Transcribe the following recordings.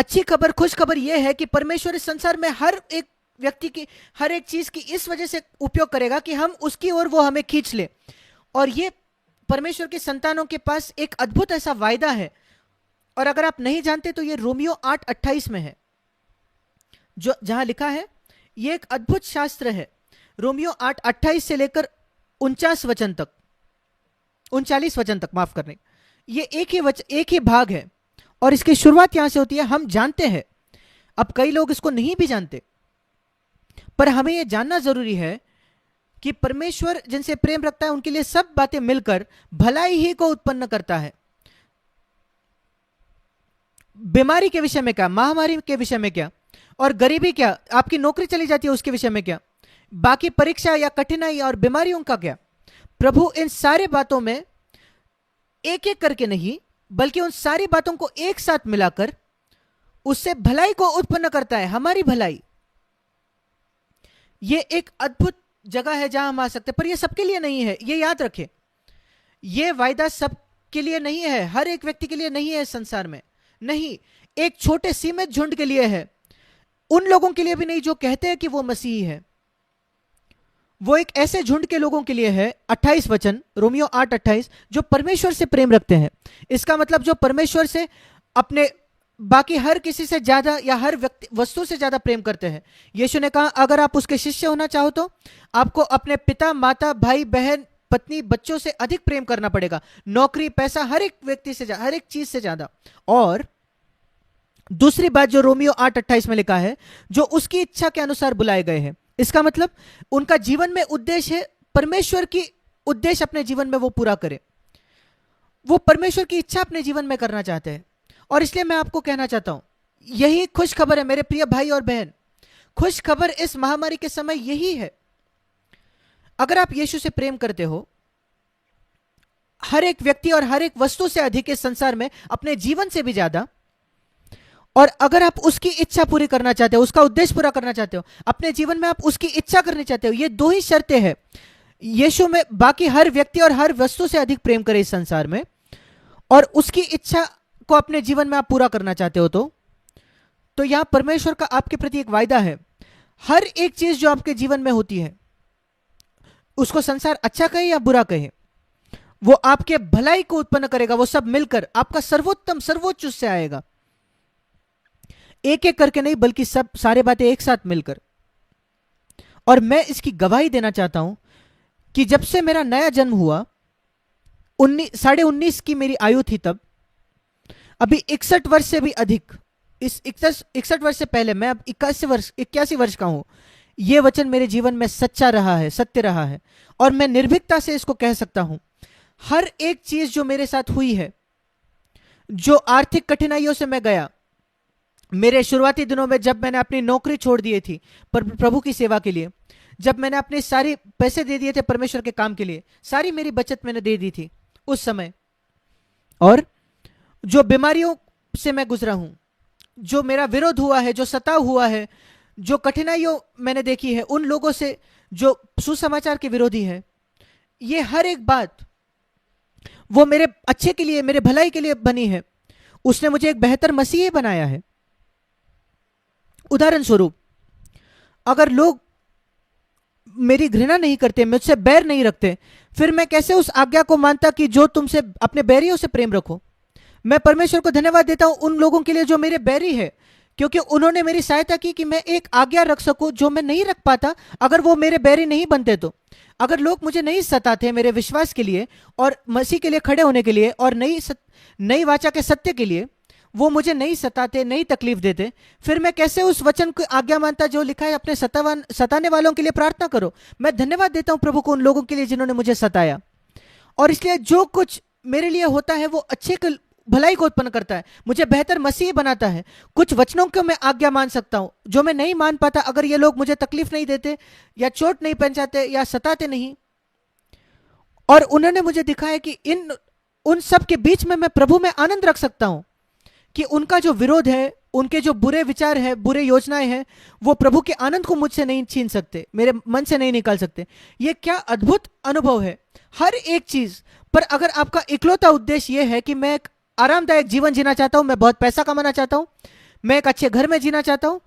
अच्छी खबर, खुश खबर यह है कि परमेश्वर इस संसार में हर एक व्यक्ति की, हर एक चीज की इस वजह से उपयोग करेगा कि हम उसकी ओर वो हमें खींच ले। और ये परमेश्वर के संतानों के पास एक अद्भुत ऐसा वायदा है। और अगर आप नहीं जानते तो ये रोमियो 8:28 में है, जो जहां लिखा है, ये एक अद्भुत शास्त्र है। रोमियो 8:28 से लेकर 49 वचन तक, 39 वचन तक, माफ करने, ये एक ही भाग है। और इसकी शुरुआत यहां से होती है। हम जानते हैं, अब कई लोग इसको नहीं भी जानते, पर हमें यह जानना जरूरी है कि परमेश्वर जिनसे प्रेम रखता है उनके लिए सब बातें मिलकर भलाई ही को उत्पन्न करता है। बीमारी के विषय में क्या, महामारी के विषय में क्या, और गरीबी क्या, आपकी नौकरी चली जाती है उसके विषय में क्या, बाकी परीक्षा या कठिनाई और बीमारियों का क्या, प्रभु इन सारे बातों में एक एक करके नहीं, बल्कि उन सारी बातों को एक साथ मिलाकर उससे भलाई को उत्पन्न करता है, हमारी भलाई। यह एक अद्भुत जगह है जहां हम आ सकते हैं, पर यह सबके लिए नहीं है, यह याद रखें। यह वायदा सबके लिए नहीं है, हर एक व्यक्ति के लिए नहीं है इस संसार में, नहीं, एक छोटे सीमित झुंड के लिए है। उन लोगों के लिए भी नहीं जो कहते हैं कि वो मसीही है, वो एक ऐसे झुंड के लोगों के लिए है। 28 वचन, रोमियो 8:28, जो परमेश्वर से प्रेम रखते हैं। इसका मतलब जो परमेश्वर से, अपने बाकी हर किसी से ज्यादा या हर व्यक्ति वस्तु से ज्यादा प्रेम करते हैं। यीशु ने कहा अगर आप उसके शिष्य होना चाहो तो आपको अपने पिता, माता, भाई, बहन, पत्नी, बच्चों से अधिक प्रेम करना पड़ेगा, नौकरी, पैसा, हर एक व्यक्ति से, हर एक चीज से ज्यादा। और दूसरी बात जो रोमियो 8:28 में लिखा है, जो उसकी इच्छा के अनुसार बुलाए गए हैं। इसका मतलब उनका जीवन में उद्देश्य है, परमेश्वर की उद्देश्य अपने जीवन में वो पूरा करे, वो परमेश्वर की इच्छा अपने जीवन में करना चाहते हैं। और इसलिए मैं आपको कहना चाहता हूं, यही खुश खबर है मेरे प्रिय भाई और बहन। खुश खबर इस महामारी के समय यही है, अगर आप यीशु से प्रेम करते हो, हर एक व्यक्ति और हर एक वस्तु से अधिक इस संसार में, अपने जीवन से भी ज्यादा, और अगर आप उसकी इच्छा पूरी करना चाहते हो, उसका उद्देश्य पूरा करना चाहते हो, अपने जीवन में आप उसकी इच्छा करनी चाहते हो, ये दो ही शर्तें हैं यीशु में, बाकी हर व्यक्ति और हर वस्तु से अधिक प्रेम करे इस संसार में, और उसकी इच्छा को अपने जीवन में आप पूरा करना चाहते हो, तो यहां परमेश्वर का आपके प्रति एक वायदा है। हर एक चीज जो आपके जीवन में होती है, उसको संसार अच्छा कहे या बुरा कहे, वो आपके भलाई को उत्पन्न करेगा। वो सब मिलकर आपका सर्वोत्तम, सर्वोच्च उससे आएगा, एक एक करके नहीं, बल्कि सब सारे बातें एक साथ मिलकर। और मैं इसकी गवाही देना चाहता हूं कि जब से मेरा नया जन्म हुआ, 19.5 की मेरी आयु थी तब, अभी 61 वर्ष से भी अधिक, इस 61 वर्ष से पहले, मैं अब 81 वर्ष का हूं। यह वचन मेरे जीवन में सच्चा रहा है, सत्य रहा है, और मैं निर्भीकता से इसको कह सकता हूं। हर एक चीज जो मेरे साथ हुई है, जो आर्थिक कठिनाइयों से मैं गया, मेरे शुरुआती दिनों में जब मैंने अपनी नौकरी छोड़ दी थी प्रभु की सेवा के लिए, जब मैंने अपने सारे पैसे दे दिए थे परमेश्वर के काम के लिए, सारी मेरी बचत मैंने दे दी थी उस समय, और जो बीमारियों से मैं गुजरा हूं, जो मेरा विरोध हुआ है, जो सताव हुआ है, जो कठिनाइयों मैंने देखी है उन लोगों से जो सुसमाचार के विरोधी है, ये हर एक बात वो मेरे अच्छे के लिए, मेरे भलाई के लिए बनी है। उसने मुझे एक बेहतर मसीही बनाया है। उदाहरण स्वरूप, अगर लोग मेरी घृणा नहीं करते, मुझसे बैर नहीं रखते, फिर मैं कैसे उस आज्ञा को मानता कि जो तुमसे अपने बैरियों से प्रेम रखो। मैं परमेश्वर को धन्यवाद देता हूं उन लोगों के लिए जो मेरे बैरी है, क्योंकि उन्होंने मेरी सहायता की कि मैं एक आज्ञा रख सकूं जो मैं नहीं रख पाता अगर वो मेरे बैरी नहीं बनते। तो अगर लोग मुझे नहीं सताते मेरे विश्वास के लिए और मसीह के लिए खड़े होने के लिए और नई वाचा के सत्य के लिए, वो मुझे नहीं सताते, नहीं तकलीफ देते, फिर मैं कैसे उस वचन को आज्ञा मानता जो लिखा है, अपने सताने वालों के लिए प्रार्थना करो। मैं धन्यवाद देता हूं प्रभु को उन लोगों के लिए जिन्होंने मुझे सताया। और इसलिए जो कुछ मेरे लिए होता है वो अच्छे भलाई को उत्पन्न करता है, मुझे बेहतर मसीह बनाता है। कुछ वचनों को मैं आज्ञा मान सकता हूं जो मैं नहीं मान पाता अगर ये लोग मुझे तकलीफ नहीं देते या चोट नहीं पहुंचाते या सताते नहीं। और उन्होंने मुझे दिखाया कि उन सब के बीच में मैं प्रभु में आनंद रख सकता हूं, कि उनका जो विरोध है, उनके जो बुरे विचार है, बुरे योजनाएं हैं, वो प्रभु के आनंद को मुझसे नहीं छीन सकते, मेरे मन से नहीं निकाल सकते। ये क्या अद्भुत अनुभव है हर एक चीज पर। अगर आपका इकलौता उद्देश्य यह है कि मैं एक आरामदायक जीवन जीना चाहता हूं, मैं बहुत पैसा कमाना चाहता हूं, मैं एक अच्छे घर में जीना चाहता हूं,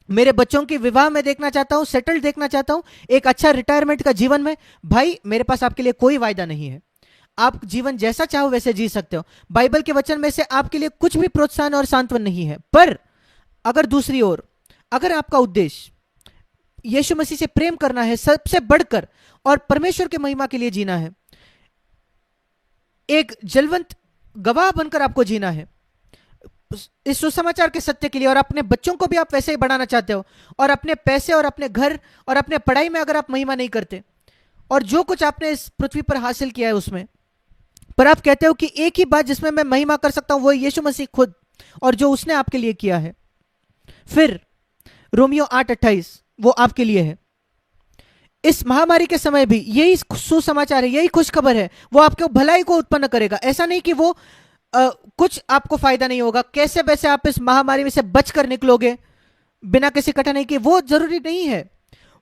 मेरे बच्चों की विवाह में देखना चाहता हूं, सेटल्ड देखना चाहता हूं, एक अच्छा रिटायरमेंट का जीवन में। भाई मेरे पास आपके लिए कोई वायदा नहीं है। आप जीवन जैसा चाहो वैसे जी सकते हो। बाइबल के वचन में से आपके लिए कुछ भी प्रोत्साहन और सांत्वन नहीं है। पर अगर दूसरी ओर, अगर आपका उद्देश्य यीशु मसीह से प्रेम करना है सबसे बढ़कर, और परमेश्वर के महिमा के लिए जीना है, एक जलवंत गवाह बनकर आपको जीना है इस सुसमाचार के सत्य के लिए, और अपने बच्चों को भी आप वैसे ही बढ़ाना चाहते हो, और अपने पैसे और अपने घर और अपने पढ़ाई में अगर आप महिमा नहीं करते, और जो कुछ आपने इस पृथ्वी पर हासिल किया है उसमें, पर आप कहते हो कि एक ही बात जिसमें मैं महिमा कर सकता हूं वो यीशु मसीह खुद और जो उसने आपके लिए किया है, फिर रोमियो 8:28 वो आपके लिए है। इस महामारी के समय भी यही सुसमाचार है, यही खुशखबर है, वो आपके भलाई को उत्पन्न करेगा। ऐसा नहीं कि वो कुछ आपको फायदा नहीं होगा, कैसे वैसे आप इस महामारी में से बचकर निकलोगे बिना किसी कठिनाई के, वो जरूरी नहीं है।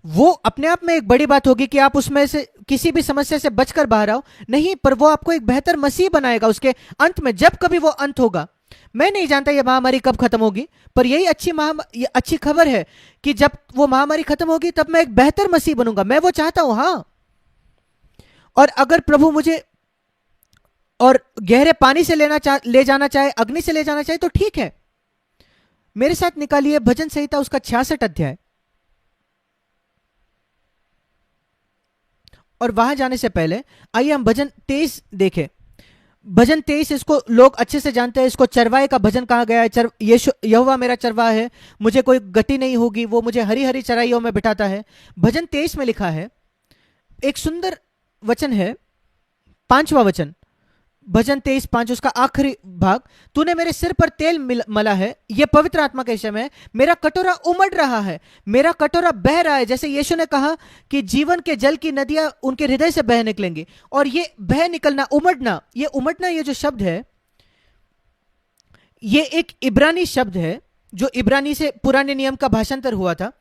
वो अपने आप में एक बड़ी बात होगी कि आप उसमें से किसी भी समस्या से बचकर बाहर आओ, नहीं, पर वो आपको एक बेहतर मसीह बनाएगा उसके अंत में, जब कभी वो अंत होगा। मैं नहीं जानता ये महामारी कब खत्म होगी, पर यही ये अच्छी खबर है कि जब वो महामारी खत्म होगी तब मैं एक बेहतर मसीह बनूंगा। मैं वो चाहता हूं, हां। और अगर प्रभु मुझे और गहरे पानी से ले जाना चाहे, अग्नि से ले जाना चाहे, तो ठीक है। मेरे साथ निकालिए भजन संहिता उसका 66 अध्याय। और वहां जाने से पहले आइए हम भजन 23 देखें। भजन 23 इसको लोग अच्छे से जानते हैं, इसको चरवाहे का भजन कहा गया है। यहोवा मेरा चरवाहा है, मुझे कोई गति नहीं होगी, वो मुझे हरी हरी चराइयों में बिठाता है। भजन 23 में लिखा है, एक सुंदर वचन है, 5वां वचन, भजन 23:5 उसका आखिरी भाग। तूने मेरे सिर पर तेल मला है, यह पवित्र आत्मा के विषय में, मेरा कटोरा उमड़ रहा है, मेरा कटोरा बह रहा है। जैसे यीशु ने कहा कि जीवन के जल की नदियां उनके हृदय से बह निकलेंगी, और ये बह निकलना, उमड़ना, ये जो शब्द है, ये एक इब्रानी शब्द है जो इब्रानी से पुराने नियम का भाषांतर हुआ था।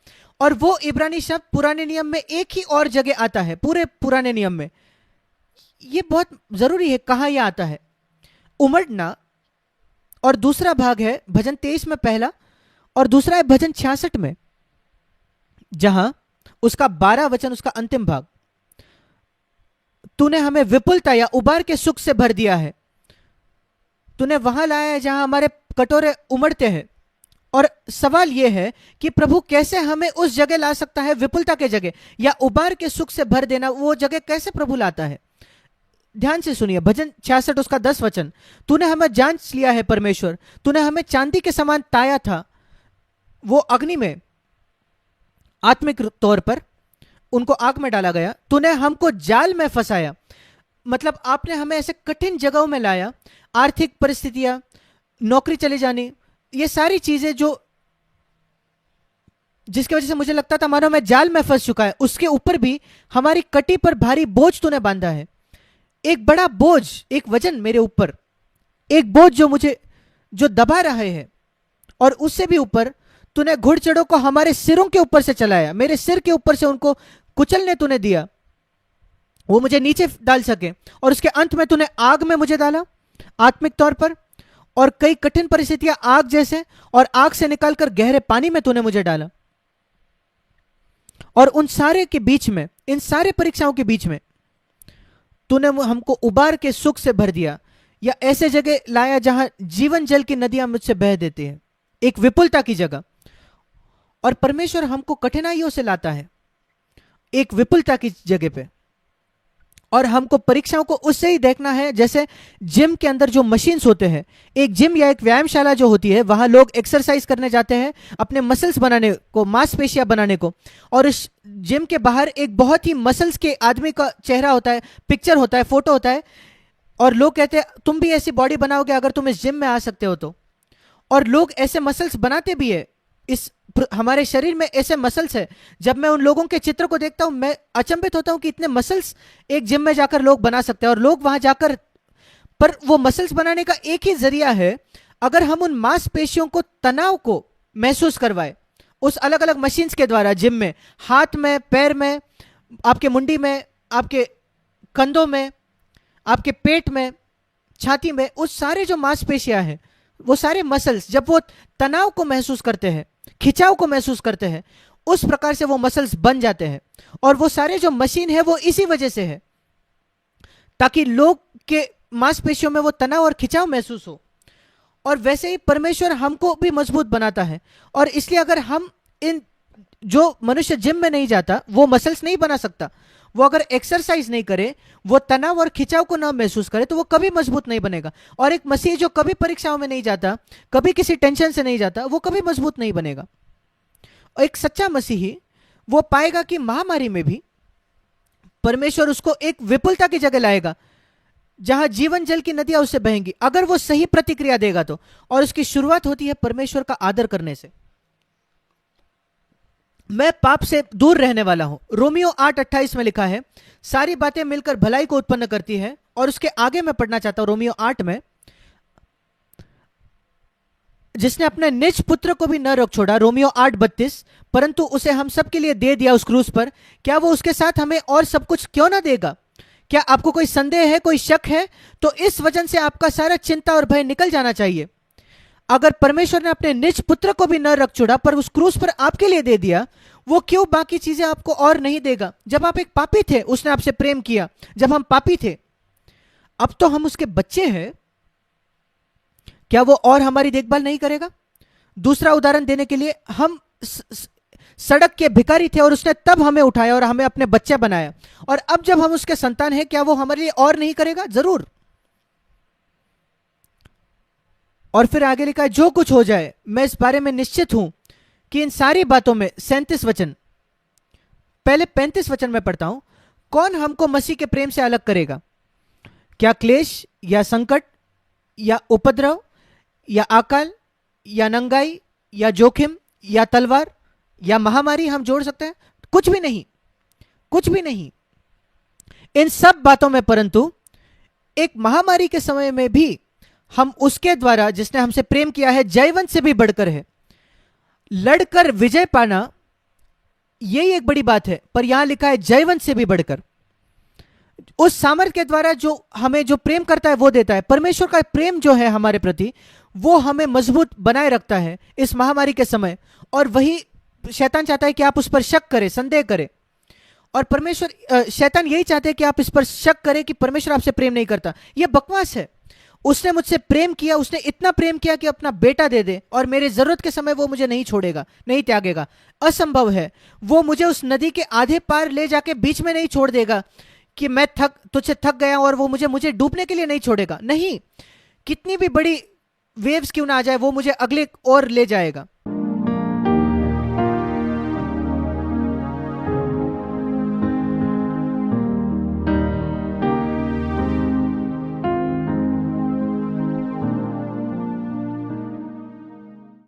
और वो इब्रानी शब्द पुराने नियम में एक ही और जगह आता है, पूरे पुराने नियम में। ये बहुत जरूरी है कहां यह आता है, उमड़ना। और दूसरा भाग है भजन 23 में पहला, और दूसरा है भजन 66 में, जहां उसका 12 वचन, उसका अंतिम भाग, तूने हमें विपुलता या उबार के सुख से भर दिया है। तूने वहां लाया है जहां हमारे कटोरे उमड़ते हैं। और सवाल यह है कि प्रभु कैसे हमें उस जगह ला सकता है, विपुलता के जगह या उबार के सुख से भर देना, वो जगह कैसे प्रभु लाता है। ध्यान से सुनिए, भजन 66 उसका 10 वचन, तूने हमें जांच लिया है परमेश्वर, तूने हमें चांदी के समान ताया था, वो अग्नि में, आत्मिक तौर पर उनको आग में डाला गया। तूने हमको जाल में फंसाया, मतलब आपने हमें ऐसे कठिन जगहों में लाया, आर्थिक परिस्थितियां, नौकरी चले जानी, ये सारी चीजें जो जिसकी वजह से मुझे लगता था मानो मैं जाल में फंस चुका है, उसके ऊपर भी हमारी कटी पर भारी बोझ तूने बांधा है। एक बड़ा बोझ, एक वजन मेरे ऊपर, एक बोझ जो मुझे जो दबा रहे हैं, और उससे भी ऊपर तूने घुड़चड़ों को हमारे सिरों के ऊपर से चलाया, मेरे सिर के ऊपर से उनको कुचलने तूने दिया, वो मुझे नीचे डाल सके। और उसके अंत में तूने आग में मुझे डाला आत्मिक तौर पर, और कई कठिन परिस्थितियां आग जैसे, और आग से निकालकर गहरे पानी में तूने मुझे डाला। और उन सारे के बीच में, इन सारे परीक्षाओं के बीच में तूने हमको उबार के सुख से भर दिया, या ऐसे जगह लाया जहां जीवन जल की नदियां मुझसे बह देती है, एक विपुलता की जगह। और परमेश्वर हमको कठिनाइयों से लाता है एक विपुलता की जगह पे, और हमको परीक्षाओं को उससे ही देखना है जैसे जिम के अंदर जो मशीन्स होते हैं, एक जिम या एक व्यायामशाला जो होती है, वहां लोग एक्सरसाइज करने जाते हैं अपने मसल्स बनाने को, मांसपेशियां बनाने को। और इस जिम के बाहर एक बहुत ही मसल्स के आदमी का चेहरा होता है, पिक्चर होता है, फोटो होता है, और लोग कहते हैं तुम भी ऐसी बॉडी बनाओगे अगर तुम इस जिम में आ सकते हो तो। और लोग ऐसे मसल्स बनाते भी है, इस हमारे शरीर में ऐसे मसल्स है। जब मैं उन लोगों के चित्र को देखता हूं मैं अचंभित होता हूं कि इतने मसल्स एक जिम में जाकर लोग बना सकते हैं, और लोग वहां जाकर, पर वो मसल्स बनाने का एक ही जरिया है, अगर हम उन मांसपेशियों को, तनाव को महसूस करवाए उस अलग अलग मशीन्स के द्वारा, जिम में, हाथ में, पैर में, आपके मुंडी में, आपके कंधों में, आपके पेट में, छाती में, उस सारे जो मांसपेशियां हैं वो सारे मसल्स जब वो तनाव को महसूस करते हैं, खिंचाव को महसूस करते हैं, उस प्रकार से वो मसल्स बन जाते हैं। और वो सारे जो मशीन है वो इसी वजह से है, ताकि लोग के मांसपेशियों में वो तनाव और खिंचाव महसूस हो। और वैसे ही परमेश्वर हमको भी मजबूत बनाता है। और इसलिए अगर हम इन, जो मनुष्य जिम में नहीं जाता वो मसल्स नहीं बना सकता। वो अगर एक्सरसाइज नहीं करे, वो तनाव और खिंचाव को ना महसूस करे, तो वो कभी मजबूत नहीं बनेगा। और एक मसीही जो कभी परीक्षाओं में नहीं जाता, कभी किसी टेंशन से नहीं जाता, वो कभी मजबूत नहीं बनेगा। और एक सच्चा मसीही वो पाएगा कि महामारी में भी परमेश्वर उसको एक विपुलता की जगह लाएगा, जहां जीवन जल की नदियां उससे बहेंगी, अगर वो सही प्रतिक्रिया देगा तो। और उसकी शुरुआत होती है परमेश्वर का आदर करने से। मैं पाप से दूर रहने वाला हूं, रोमियो 8:28 में लिखा है। सारी बातें मिलकर भलाई को उत्पन्न करती है। और उसके आगे मैं पढ़ना चाहता हूं रोमियो 8 में, जिसने अपने निज पुत्र को भी न रोक छोड़ा, रोमियो 8:32, परंतु उसे हम सब के लिए दे दिया उस क्रूस पर, क्या वो उसके साथ हमें और सब कुछ क्यों ना देगा? क्या आपको कोई संदेह है, कोई शक है? तो इस वजन से आपका सारा चिंता और भय निकल जाना चाहिए। अगर परमेश्वर ने अपने निज पुत्र को भी न रख छोड़ा पर उस क्रूस पर आपके लिए दे दिया, वो क्यों बाकी चीजें आपको और नहीं देगा? जब आप एक पापी थे उसने आपसे प्रेम किया, जब हम पापी थे। अब तो हम उसके बच्चे हैं, क्या वो और हमारी देखभाल नहीं करेगा? दूसरा उदाहरण देने के लिए, हम सड़क के भिखारी थे और उसने तब हमें उठाया और हमें अपने बच्चे बनाया। और अब जब हम उसके संतान हैं, क्या वो हमारे लिए और नहीं करेगा? जरूर। और फिर आगे लिखा है, जो कुछ हो जाए मैं इस बारे में निश्चित हूं कि इन सारी बातों में 37 वचन, पहले 35 वचन में पढ़ता हूं। कौन हमको मसीह के प्रेम से अलग करेगा? क्या क्लेश या संकट या उपद्रव या अकाल या नंगाई या जोखिम या तलवार या महामारी हम जोड़ सकते हैं? कुछ भी नहीं, कुछ भी नहीं। इन सब बातों में परंतु एक महामारी के समय में भी हम उसके द्वारा जिसने हमसे प्रेम किया है जयवंत से भी बढ़कर है। लड़कर विजय पाना यही एक बड़ी बात है, पर यहां लिखा है जयवंत से भी बढ़कर। उस सामर्थ के द्वारा जो हमें जो प्रेम करता है वो देता है। परमेश्वर का प्रेम जो है हमारे प्रति, वो हमें मजबूत बनाए रखता है इस महामारी के समय। और वही शैतान चाहता है कि आप उस पर शक करें, संदेह करें। और परमेश्वर, शैतान यही चाहते हैं कि आप इस पर शक करें कि परमेश्वर आपसे प्रेम नहीं करता। यह बकवास है। उसने मुझसे प्रेम किया, उसने इतना प्रेम किया कि अपना बेटा दे दे, और मेरे जरूरत के समय वो मुझे नहीं छोड़ेगा, नहीं त्यागेगा। असंभव है। वो मुझे उस नदी के आधे पार ले जाके बीच में नहीं छोड़ देगा कि मैं तुझसे थक गया और वो मुझे डूबने के लिए नहीं छोड़ेगा। नहीं, कितनी भी बड़ी वेव्स क्यों ना आ जाए वो मुझे अगले और ले जाएगा।